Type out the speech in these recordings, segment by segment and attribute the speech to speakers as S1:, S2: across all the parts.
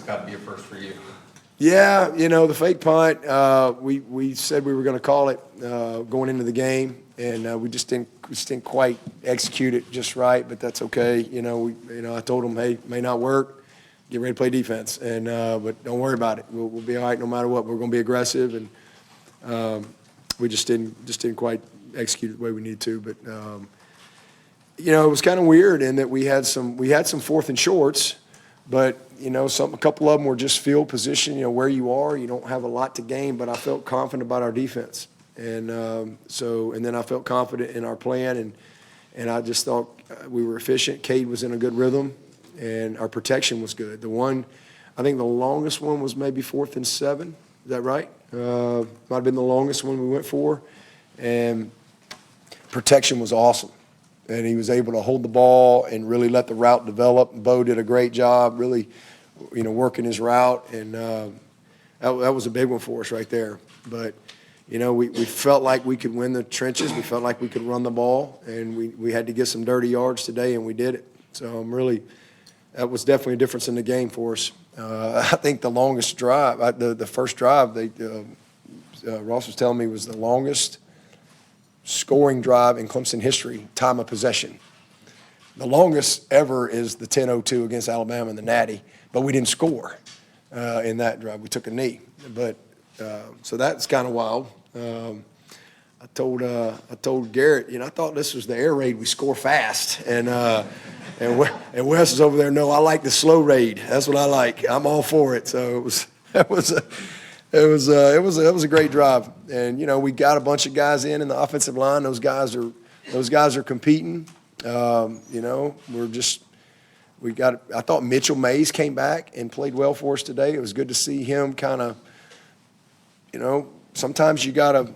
S1: got to be a first for you.
S2: Yeah, the fake punt, we said we were going to call it going into the game, and we just didn't quite execute it just right, but that's okay. I told them, hey, it may not work. Get ready to play defense, and but don't worry about it. We'll be all right no matter what. We're going to be aggressive, and we just didn't quite execute it the way we needed to. But it was kind of weird in that we had some fourth and shorts, but a couple of them were just field position. Where you are, you don't have a lot to gain. But I felt confident about our defense, and then I felt confident in our plan, and I just thought we were efficient. Kade was in a good rhythm, and our protection was good. I think the longest one was maybe 4th and 7. Is that right? Might have been the longest one we went for, and protection was awesome. And he was able to hold the ball and really let the route develop. Bo did a great job, really, working his route, and that was a big one for us right there. But we felt like we could win the trenches. We felt like we could run the ball, and we had to get some dirty yards today, and we did it. So that was definitely a difference in the game for us. I think the longest drive, the first drive, Ross was telling me was the longest scoring drive in Clemson history, time of possession. The longest ever is the 10-02 against Alabama in the Natty, but we didn't score in that drive. We took a knee, but so that's kind of wild. I told Garrett, I thought this was the air raid. We score fast, and Wes is over there. No, I like the slow raid. That's what I like. I'm all for it. So it was a great drive, and we got a bunch of guys in the offensive line. Those guys are competing. I thought Mitchell Mays came back and played well for us today. It was good to see him kind of. Sometimes you gotta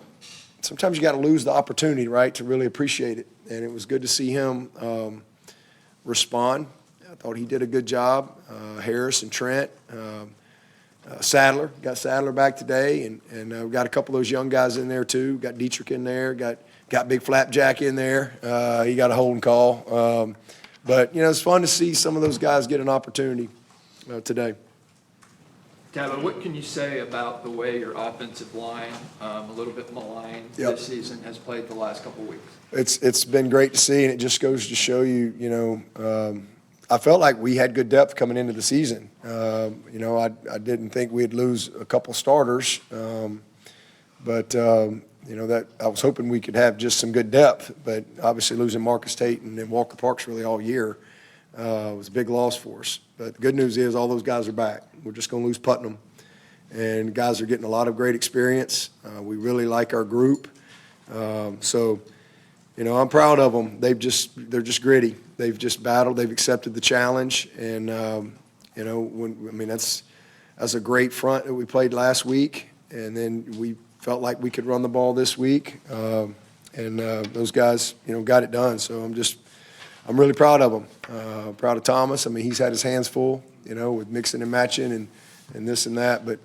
S2: lose the opportunity, right, to really appreciate it. And it was good to see him respond. I thought he did a good job. Harris and Trent. Sadler, got Sadler back today, and we got a couple of those young guys in there too. Got Dietrich in there, got Big Flapjack in there. He got a holding call. But it's fun to see some of those guys get an opportunity today.
S3: Dabo, what can you say about the way your offensive line, a little bit maligned this season, has played the last couple of weeks?
S2: It's been great to see, and it just goes to show you, I felt like we had good depth coming into the season. I didn't think we'd lose a couple starters, but that I was hoping we could have just some good depth. But obviously losing Marcus Tate and then Walker Parks really all year was a big loss for us. But the good news is all those guys are back. We're just going to lose Putnam, and guys are getting a lot of great experience. We really like our group, so. I'm proud of them. They're just gritty. They've just battled. They've accepted the challenge, and that's a great front that we played last week, and then we felt like we could run the ball this week, and those guys, got it done. So I'm really proud of them. Proud of Thomas. He's had his hands full, with mixing and matching and this and that, but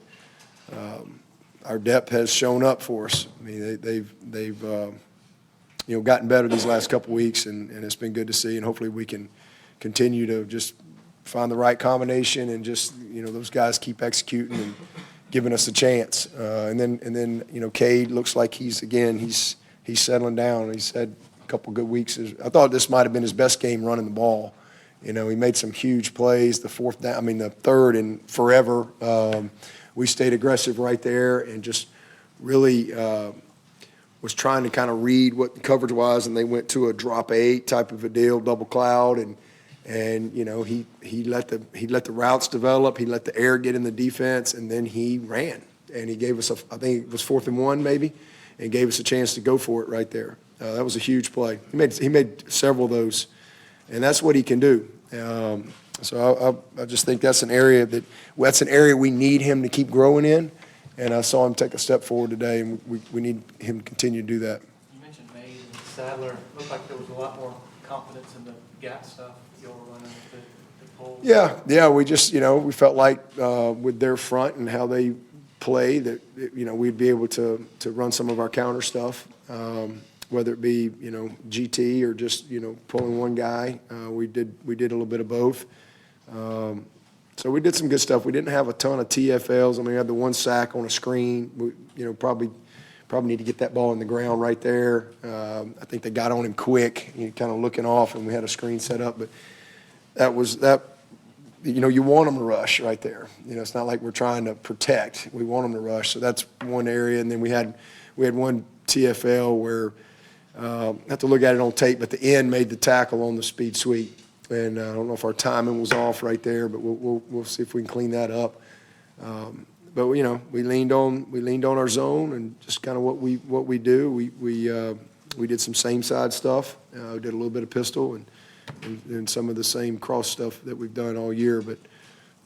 S2: our depth has shown up for us. They've gotten better these last couple weeks, and it's been good to see. And hopefully we can continue to just find the right combination and just those guys keep executing and giving us a chance. And then Kade looks like he's settling down. He's had a couple good weeks. I thought this might have been his best game running the ball. He made some huge plays. The third and forever. We stayed aggressive right there and just really. Was trying to kind of read what the coverage was, and they went to a drop 8 type of a deal, double cloud, and he let the routes develop, he let the air get in the defense, and then he ran, and he gave us I think it was 4th and 1 maybe, and gave us a chance to go for it right there. That was a huge play. He made several of those, and that's what he can do. So I just think that's an area we need him to keep growing in. And I saw him take a step forward today, and we need him to continue to do that.
S4: You mentioned Mays and Sadler. Looked like there was a lot more confidence in the gap stuff you all were running with the pole.
S2: Yeah. We just, we felt like with their front and how they play that, we'd be able to run some of our counter stuff, whether it be, GT or just, pulling one guy. We did a little bit of both. So we did some good stuff. We didn't have a ton of TFLs. I mean, we had the one sack on a screen. We, probably need to get that ball in the ground right there. I think they got on him quick, kind of looking off, and we had a screen set up. But that. You want them to rush right there. It's not like we're trying to protect. We want them to rush. So that's one area. And then we had one TFL where I have to look at it on tape, but the end made the tackle on the speed sweep. And I don't know if our timing was off right there, but we'll see if we can clean that up. But we leaned on our zone and just kind of what we do. We did some same side stuff. We did a little bit of pistol and some of the same cross stuff that we've done all year. But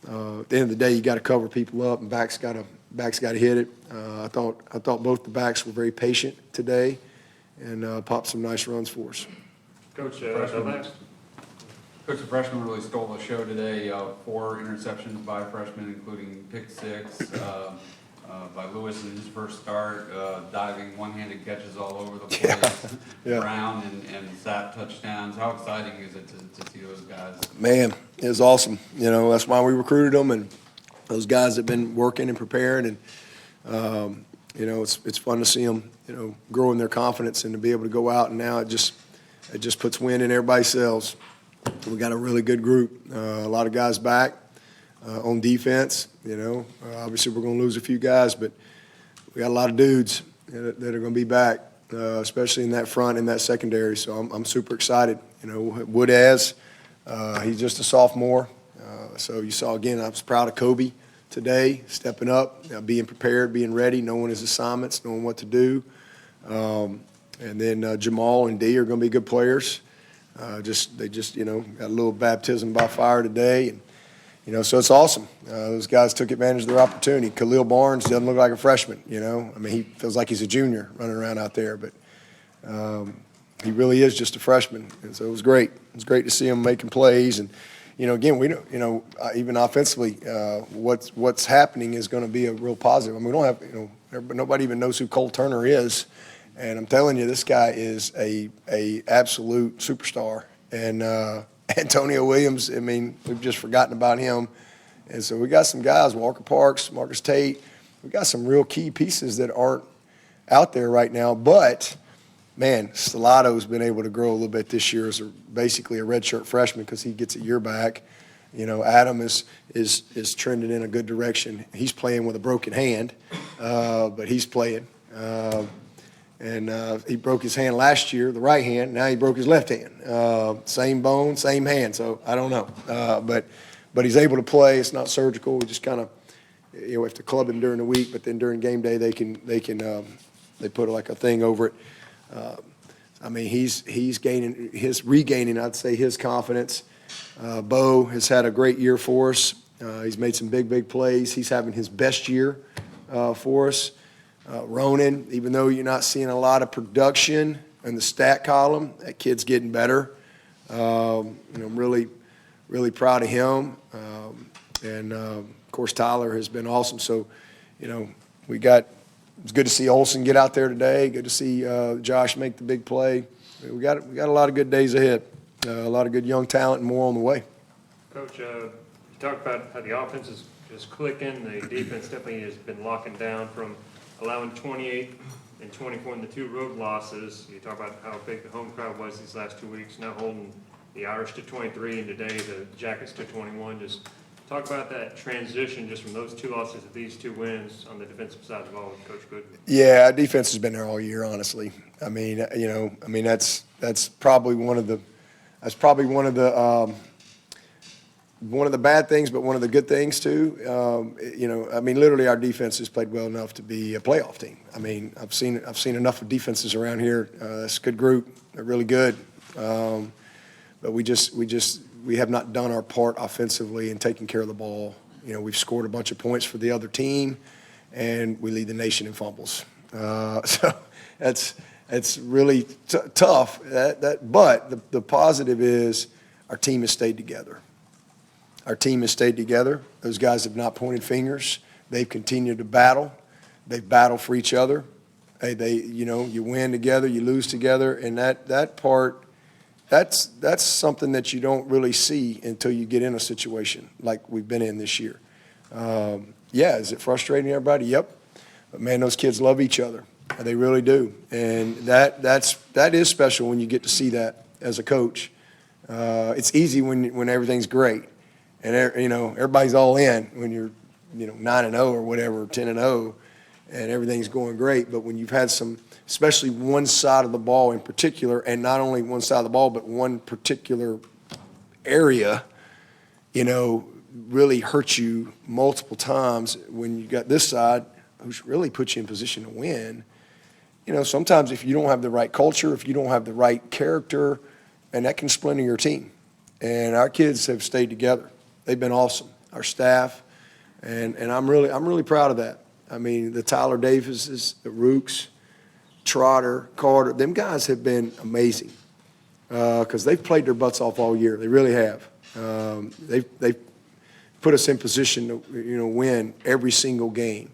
S2: at the end of the day, you got to cover people up, and backs got to hit it. I thought both the backs were very patient today, and popped some nice runs for us.
S1: Coach, the freshman really stole the show today. 4 interceptions by freshmen, including pick 6 by Lewis in his first start, diving one-handed catches all over the place.
S2: Yeah.
S1: Brown and Sapp touchdowns. How exciting is it to see those guys?
S2: Man, it was awesome. That's why we recruited them, and those guys have been working and preparing, and it's fun to see them, growing their confidence and to be able to go out, and now it just puts wind in everybody's sails. We got a really good group, a lot of guys back on defense. Obviously we're going to lose a few guys, but we got a lot of dudes that are going to be back, especially in that front and that secondary. So I'm super excited. Woodaz, he's just a sophomore. So you saw again, I was proud of Kobe today, stepping up, being prepared, being ready, knowing his assignments, knowing what to do. And then Jamal and D are going to be good players. They just got a little baptism by fire today, and so it's awesome. Those guys took advantage of their opportunity. Khalil Barnes doesn't look like a freshman. He feels like he's a junior running around out there, but he really is just a freshman, and so it was great. It was great to see him making plays, and again, we don't, even offensively, what's happening is going to be a real positive. We don't have, nobody even knows who Cole Turner is. And I'm telling you, this guy is a absolute superstar. And Antonio Williams, we've just forgotten about him. And so we got some guys, Walker Parks, Marcus Tate. We got some real key pieces that aren't out there right now. But, man, Salato's been able to grow a little bit this year as basically a redshirt freshman because he gets a year back. Adam is trending in a good direction. He's playing with a broken hand, but he's playing. And he broke his hand last year, the right hand. Now he broke his left hand. Same bone, same hand. So I don't know. But he's able to play. It's not surgical. We just kind of, have to club him during the week. But then during game day, they put like a thing over it. He's regaining, I'd say, his confidence. Bo has had a great year for us. He's made some big plays. He's having his best year for us. Ronan, even though you're not seeing a lot of production in the stat column, that kid's getting better. I'm really proud of him. And of course, Tyler has been awesome. So, it's good to see Olsen get out there today. Good to see Josh make the big play. We got a lot of good days ahead. A lot of good young talent and more on the way.
S5: Coach, you talked about how the offense is just clicking. The defense definitely has been locking down from allowing 28 and 24 in the 2 road losses. You talk about how big the home crowd was these last 2 weeks, now holding the Irish to 23 and today the Jackets to 21. Just talk about that transition just from those 2 losses to these 2 wins on the defensive side of the ball with Coach Good.
S2: Yeah, our defense has been there all year, honestly. That's probably one of the bad things, but one of the good things too. Literally our defense has played well enough to be a playoff team. I've seen enough of defenses around here. It's a good group. They're really good. But we have not done our part offensively in taking care of the ball. We've scored a bunch of points for the other team, and we lead the nation in fumbles. So it's really tough. But the positive is our team has stayed together. Our team has stayed together. Those guys have not pointed fingers. They've continued to battle. They've battled for each other. You win together, you lose together, and that part that's something that you don't really see until you get in a situation like we've been in this year. Yeah, is it frustrating everybody? Yep. But man, those kids love each other. They really do. And that is special when you get to see that as a coach. It's easy when everything's great. And everybody's all in when you're 9-0 or whatever, 10-0, and everything's going great. But when you've had some, especially one side of the ball in particular, and not only one side of the ball, but one particular area, really hurt you multiple times when you got this side who's really put you in position to win. Sometimes if you don't have the right culture, if you don't have the right character, and that can splinter your team. And our kids have stayed together. They've been awesome. Our staff, and I'm really proud of that. I mean, the Tyler Davises, the Rooks, Trotter, Carter, them guys have been amazing because they've played their butts off all year. They really have. They've put us in position to win every single game.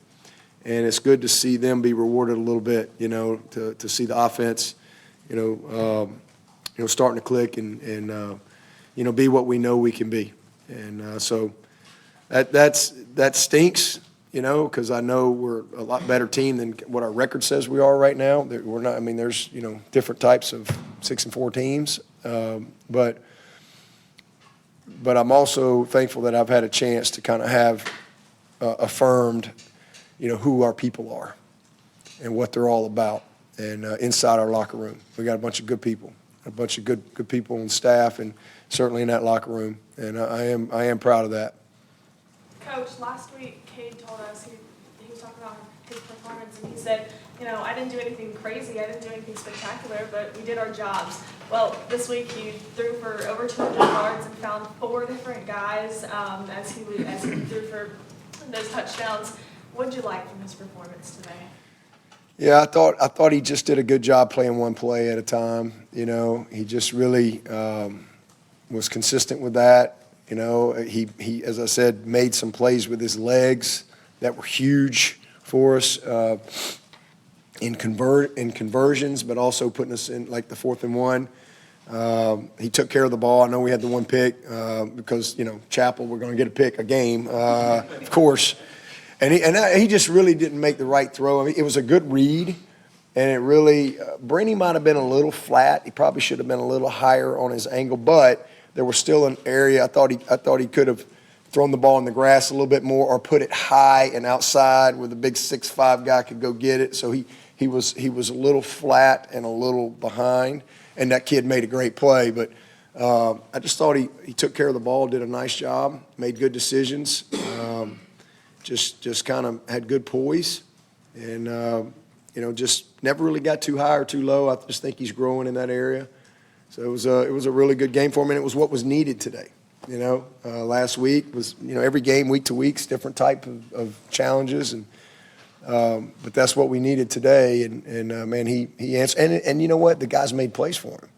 S2: And it's good to see them be rewarded a little bit, to see the offense, starting to click and be what we know we can be. And so that stinks, because I know we're a lot better team than what our record says we are right now. We're not. I mean, there's different types of 6-4 teams, but I'm also thankful that I've had a chance to kind of have affirmed who our people are and what they're all about. And inside our locker room, we got a bunch of good people, good people on staff, and certainly in that locker room. And I am proud of that.
S6: Coach, last week Kade told us, he was talking about his performance, and he said, I didn't do anything crazy, I didn't do anything spectacular, but we did our jobs. Well, this week you threw for over 200 yards and found 4 different guys as he threw for those touchdowns. What did you like from his performance today?
S2: Yeah, I thought he just did a good job playing one play at a time. He just really was consistent with that. He, as I said, made some plays with his legs that were huge for us in conversions, but also putting us in like the 4th and 1. He took care of the ball. I know we had the one pick because Chapel, we're going to get a pick a game, of course. And he just really didn't make the right throw. I mean, it was a good read, and it really Brainy might have been a little flat. He probably should have been a little higher on his angle, but there was still an area I thought he could have thrown the ball in the grass a little bit more, or put it high and outside where the big 6'5" guy could go get it. So he was a little flat and a little behind, and that kid made a great play. But I just thought he took care of the ball, did a nice job, made good decisions. Just kind of had good poise, and just never really got too high or too low. I just think he's growing in that area. So it was a really good game for him, and it was what was needed today. Last week was every game week to week's different type of challenges, and but that's what we needed today. And man, he answered, and you know what, the guys made plays for him,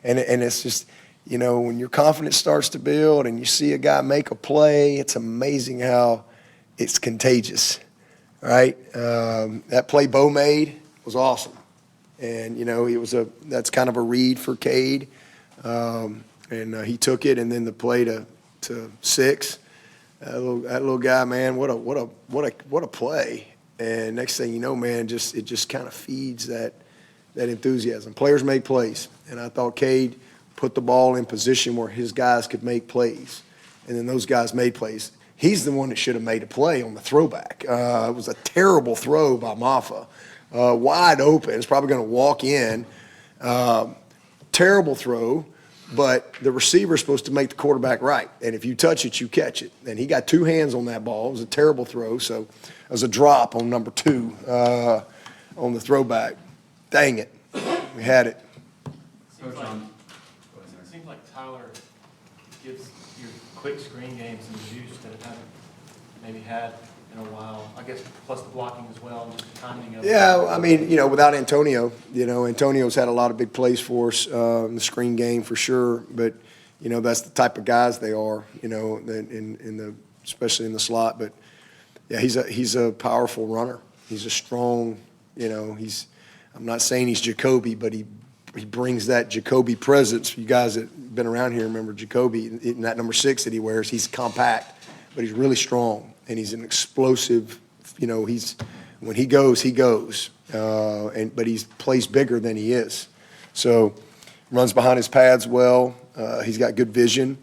S2: and it's just when your confidence starts to build and you see a guy make a play, it's amazing how it's contagious, right? That play Bo made was awesome. And, that's kind of a read for Kade. And he took it, and then the play to 6. That little guy, man, what a play. And next thing you know, man, it just kind of feeds that enthusiasm. Players make plays. And I thought Kade put the ball in position where his guys could make plays. And then those guys made plays. He's the one that should have made a play on the throwback. It was a terrible throw by Maffa. Wide open. It's probably going to walk in. Terrible throw, but the receiver's supposed to make the quarterback right. And if you touch it, you catch it. And he got 2 hands on that ball. It was a terrible throw, so it was a drop on number 2 on the throwback. Dang it. We had it.
S1: Coach,
S4: It seems like Tyler gives your quick screen games some juice that it hasn't maybe had in a while. I guess plus the blocking as well, and just the timing of it.
S2: Yeah, I mean, without Antonio, Antonio's had a lot of big plays for us in the screen game for sure. But that's the type of guys they are, especially in the slot. But yeah, he's a powerful runner. He's a strong, I'm not saying he's Jacoby, but he brings that Jacoby presence. You guys that have been around here remember Jacoby, in that number 6 that he wears. He's compact, but he's really strong, and he's an explosive, when he goes, he goes. But he plays bigger than he is. So runs behind his pads well. He's got good vision.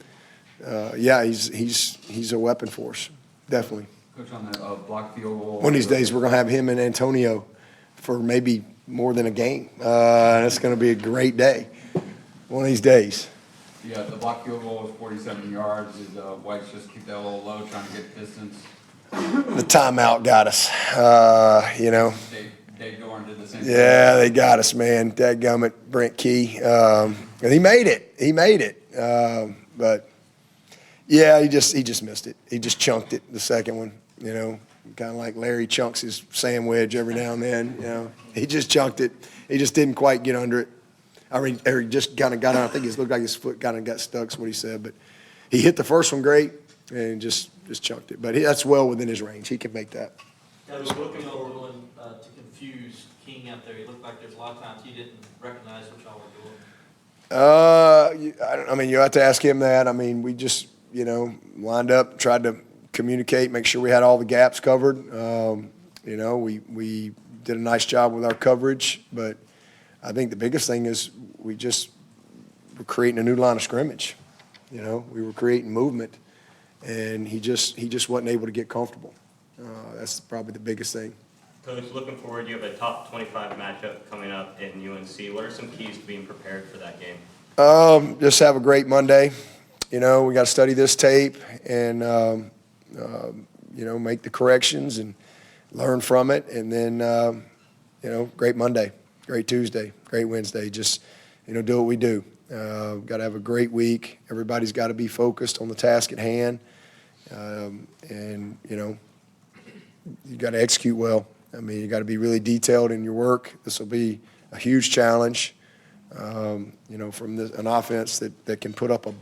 S2: He's a weapon for us, definitely.
S1: Coach, on that block field goal.
S2: One of these days, we're going to have him and Antonio for maybe more than a game. That's going to be a great day, one of these days.
S1: Yeah, the block field goal was 47 yards. Did White's just keep that a little low, trying to get distance?
S2: The timeout got us,
S1: Dave Dorn did the same.
S2: Yeah, they got us, man. Dadgummit, Brent Key. And he made it. But, yeah, he just missed it. He just chunked it, the second one, kind of like Larry chunks his sandwich every now and then, He just chunked it. He just didn't quite get under it. I mean, or he just kind of got on. I think it looked like his foot kind of got stuck, is what he said. But he hit the first one great and just chunked it. But that's well within his range. He can make that.
S7: That was looking over willing to confuse King out there. It looked like there's a lot of times he didn't recognize what y'all were doing.
S2: You have to ask him that. I mean, we just, lined up, tried to communicate, make sure we had all the gaps covered. We did a nice job with our coverage, but I think the biggest thing is we just were creating a new line of scrimmage. We were creating movement, and he just wasn't able to get comfortable. That's probably the biggest thing.
S8: Coach, looking forward, you have a top 25 matchup coming up in UNC. What are some keys to being prepared for that game?
S2: Just have a great Monday. We got to study this tape and, make the corrections and learn from it. And then, great Monday, great Tuesday, great Wednesday. Just, do what we do. Got to have a great week. Everybody's got to be focused on the task at hand. You got to execute well. You got to be really detailed in your work. This will be a huge challenge, from an offense that can put up a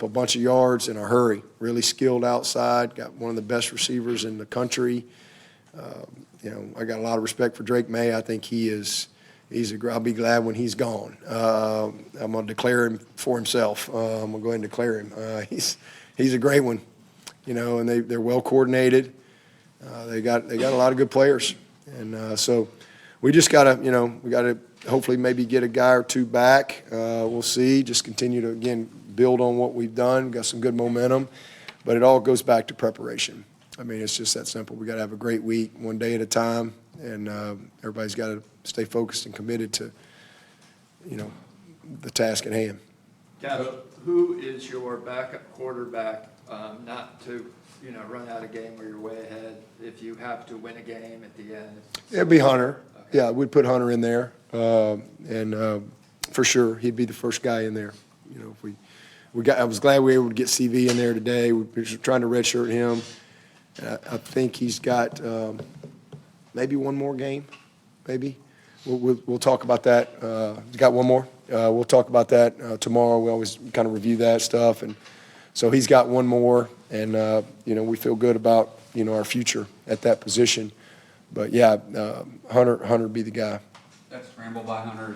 S2: bunch of yards in a hurry. Really skilled outside. Got one of the best receivers in the country. I got a lot of respect for Drake May. I think I'll be glad when he's gone. I'm going to declare him for himself. I'm going to go ahead and declare him. He's a great one, and they're well coordinated. They got a lot of good players, and so we just got to hopefully maybe get a guy or two back. We'll see. Just continue to again build on what we've done. Got some good momentum, but it all goes back to preparation. It's just that simple. We got to have a great week, one day at a time, and everybody's got to stay focused and committed to the task at hand.
S3: Kade, who is your backup quarterback, not to run out a game where you're way ahead if you have to win a game at the end?
S2: It'd be Hunter. Okay. Yeah, we'd put Hunter in there, and for sure he'd be the first guy in there. I was glad we were able to get CV in there today. We were trying to redshirt him. I think he's got maybe one more game, maybe. We'll talk about that. He's got one more. We'll talk about that tomorrow. We always kind of review that stuff, and so he's got one more, and we feel good about our future at that position. But yeah, Hunter would be the guy.
S1: That scramble by Hunter